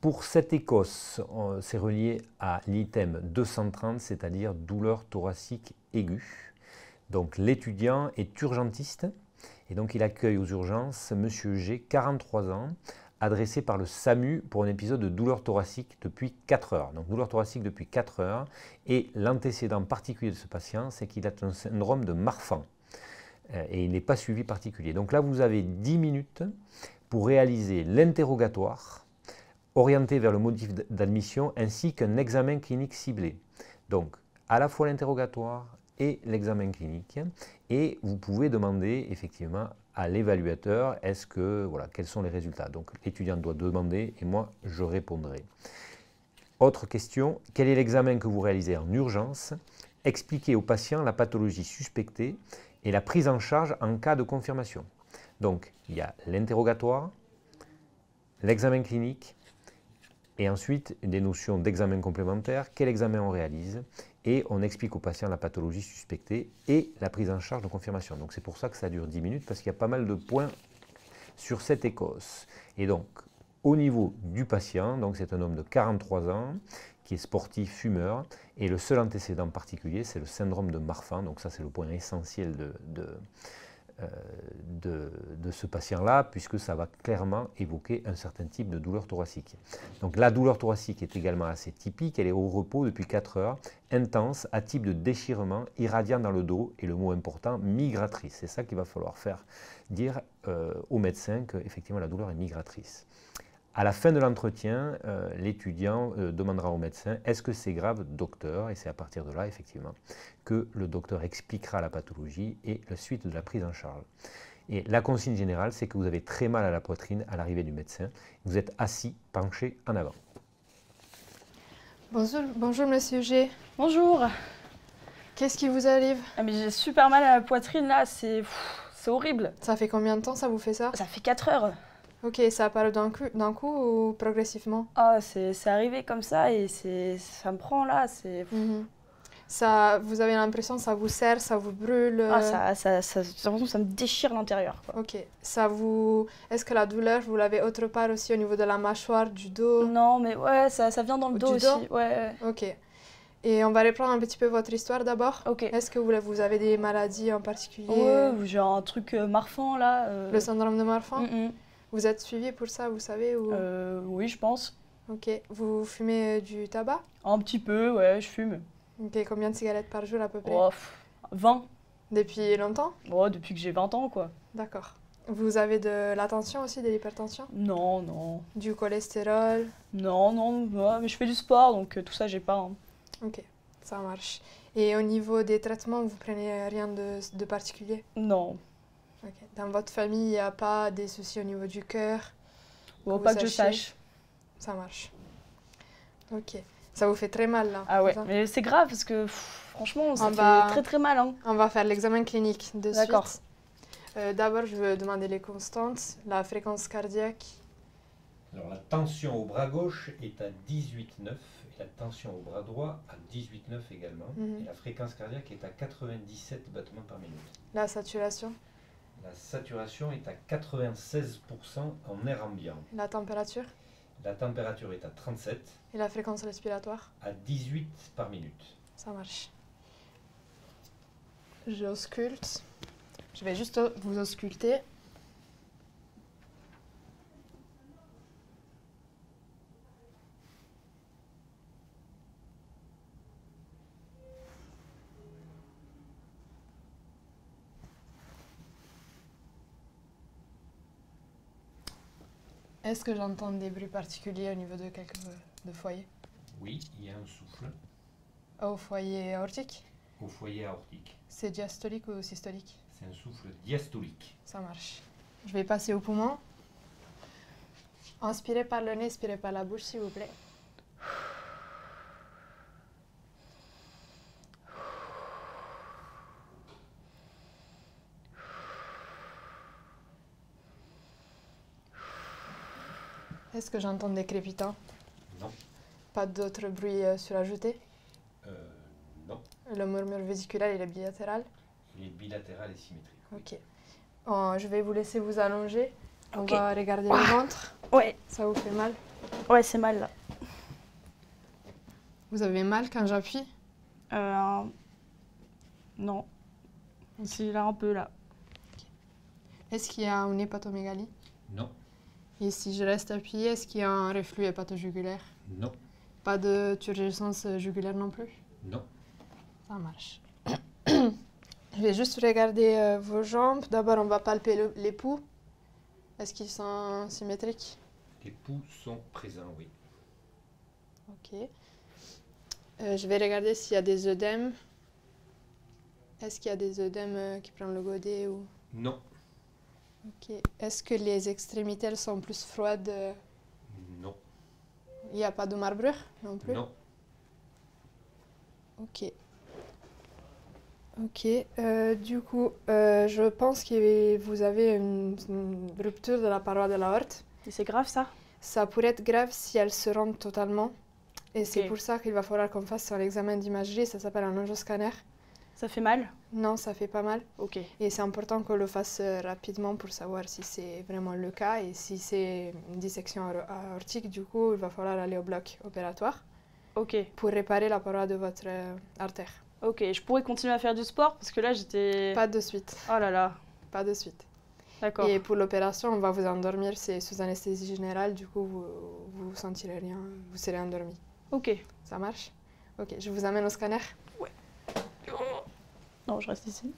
Pour cette Écosse, c'est relié à l'item 230, c'est-à-dire douleur thoracique aiguë. Donc l'étudiant est urgentiste et donc il accueille aux urgences Monsieur G, 43 ans, adressé par le SAMU pour un épisode de douleur thoracique depuis 4 heures. Donc douleur thoracique depuis 4 heures et l'antécédent particulier de ce patient, c'est qu'il a un syndrome de Marfan et il n'est pas suivi particulier. Donc là, vous avez 10 minutes pour réaliser l'interrogatoire orienté vers le motif d'admission ainsi qu'un examen clinique ciblé. Donc à la fois l'interrogatoire et l'examen clinique, et vous pouvez demander effectivement à l'évaluateur quels sont les résultats. Donc l'étudiant doit demander et moi je répondrai. Autre question, quel est l'examen que vous réalisez en urgence? Expliquez au patient la pathologie suspectée et la prise en charge en cas de confirmation. Donc il y a l'interrogatoire, l'examen clinique et ensuite des notions d'examen complémentaire, quel examen on réalise, et on explique au patient la pathologie suspectée et la prise en charge de confirmation. Donc c'est pour ça que ça dure 10 minutes, parce qu'il y a pas mal de points sur cette Écosse. Et donc, au niveau du patient, donc c'est un homme de 43 ans, qui est sportif, fumeur, et le seul antécédent particulier, c'est le syndrome de Marfan. Donc ça, c'est le point essentiel de ce patient-là, puisque ça va clairement évoquer un certain type de douleur thoracique. Donc la douleur thoracique est également assez typique, elle est au repos depuis 4 heures, intense, à type de déchirement, irradiant dans le dos, et le mot important, migratrice. C'est ça qu'il va falloir faire dire au médecin qu'effectivement la douleur est migratrice. À la fin de l'entretien, l'étudiant demandera au médecin « Est-ce que c'est grave, docteur ?» Et c'est à partir de là, effectivement, que le docteur expliquera la pathologie et la suite de la prise en charge. Et la consigne générale, c'est que vous avez très mal à la poitrine à l'arrivée du médecin. Vous êtes assis, penché en avant. Bonjour Monsieur G. Bonjour. Qu'est-ce qui vous arrive? Ah mais j'ai super mal à la poitrine là, c'est horrible. Ça fait combien de temps ça vous fait ça? Ça fait 4 heures. Ok, ça apparaît d'un coup ou progressivement? Ah, c'est arrivé comme ça et ça me prend là, c'est... Ça, vous avez l'impression que ça vous serre, ça vous brûle? Ah, j'ai l'impression que ça me déchire l'intérieur. Ok, est-ce que la douleur, vous l'avez autre part aussi au niveau de la mâchoire, du dos? Non, mais ouais, ça vient dans le dos aussi. Ouais. Ok. Et on va reprendre un petit peu votre histoire d'abord. Ok. Est-ce que vous avez des maladies en particulier? Ouais, j'ai un truc Marfan là. Le syndrome de Marfan? Vous êtes suivi pour ça, vous savez ou... Oui, je pense. Ok. Vous fumez du tabac? Un petit peu, ouais, je fume. Ok, combien de cigarettes par jour à peu près? Oh, 20. Depuis longtemps? Oh, depuis que j'ai 20 ans, quoi. D'accord. Vous avez de la tension aussi, de l'hypertension? Non, non. Du cholestérol? Non, ouais, mais je fais du sport, donc tout ça, j'ai pas. Hein. Ok, ça marche. Et au niveau des traitements, vous prenez rien de particulier? Non. Ok. Dans votre famille, il n'y a pas des soucis au niveau du cœur? Bon, pas que je sache. Ça marche. Ok. Ça vous fait très mal là? Ah ouais, mais c'est grave parce que franchement, ça fait très très mal. Hein. On va faire l'examen clinique de suite. D'accord. D'abord, je veux demander les constantes, la fréquence cardiaque. Alors la tension au bras gauche est à 18,9 et la tension au bras droit à 18,9 également. Et la fréquence cardiaque est à 97 battements par minute. La saturation? La saturation est à 96% en air ambiant. La température? La température est à 37. Et la fréquence respiratoire? À 18 par minute. Ça marche. J'ausculte. Je vais juste vous ausculter. Est-ce que j'entends des bruits particuliers au niveau de quelques foyers? Oui, il y a un souffle. Au foyer aortique? Au foyer aortique. C'est diastolique ou systolique? C'est un souffle diastolique. Ça marche. Je vais passer au poumon. Inspirez par le nez, expirez par la bouche, s'il vous plaît. Est-ce que j'entends des crépitants? Non. Pas d'autres bruits surajoutés? Non. Le murmure vésiculaire, il est bilatéral? Il est bilatéral et symétrique. Ok. Je vais vous laisser vous allonger. On Ok. va regarder le ventre. Ouais. Ça vous fait mal? Ouais, c'est mal là. Vous avez mal quand j'appuie? Non. C'est là un peu là. Est-ce qu'il y a une hépatomégalie? Non. Et si je reste appuyée, est-ce qu'il y a un reflux hépatojugulaire? Non. Pas de turgescence jugulaire non plus? Non. Ça marche. Je vais juste regarder vos jambes. D'abord, on va palper les pouls. Est-ce qu'ils sont symétriques? Les pouls sont présents, oui. Ok. Je vais regarder s'il y a des œdèmes. Est-ce qu'il y a des œdèmes qui prennent le godet ou... Non. Ok. Est-ce que les extrémités elles sont plus froides? Non. Il n'y a pas de marbrure non plus? Non. Ok. Ok. Du coup, je pense que vous avez une rupture de la paroi de l'aorte. Et c'est grave ça? Ça pourrait être grave si elle se rend totalement. Et c'est Ok. pour ça qu'il va falloir qu'on fasse un examen d'imagerie. Ça s'appelle un angioscanner. Ça fait mal? Non, ça fait pas mal. Ok. Et c'est important qu'on le fasse rapidement pour savoir si c'est vraiment le cas. Et si c'est une dissection aortique, du coup, il va falloir aller au bloc opératoire Ok. pour réparer la paroi de votre artère. Ok, je pourrais continuer à faire du sport parce que là j'étais... Pas de suite. Oh là là, Pas de suite. d'accord. Et pour l'opération, on va vous endormir. C'est sous anesthésie générale. Du coup, vous sentirez rien. Vous serez endormi. Ok. Ça marche? Ok, je vous amène au scanner. Non, je reste ici.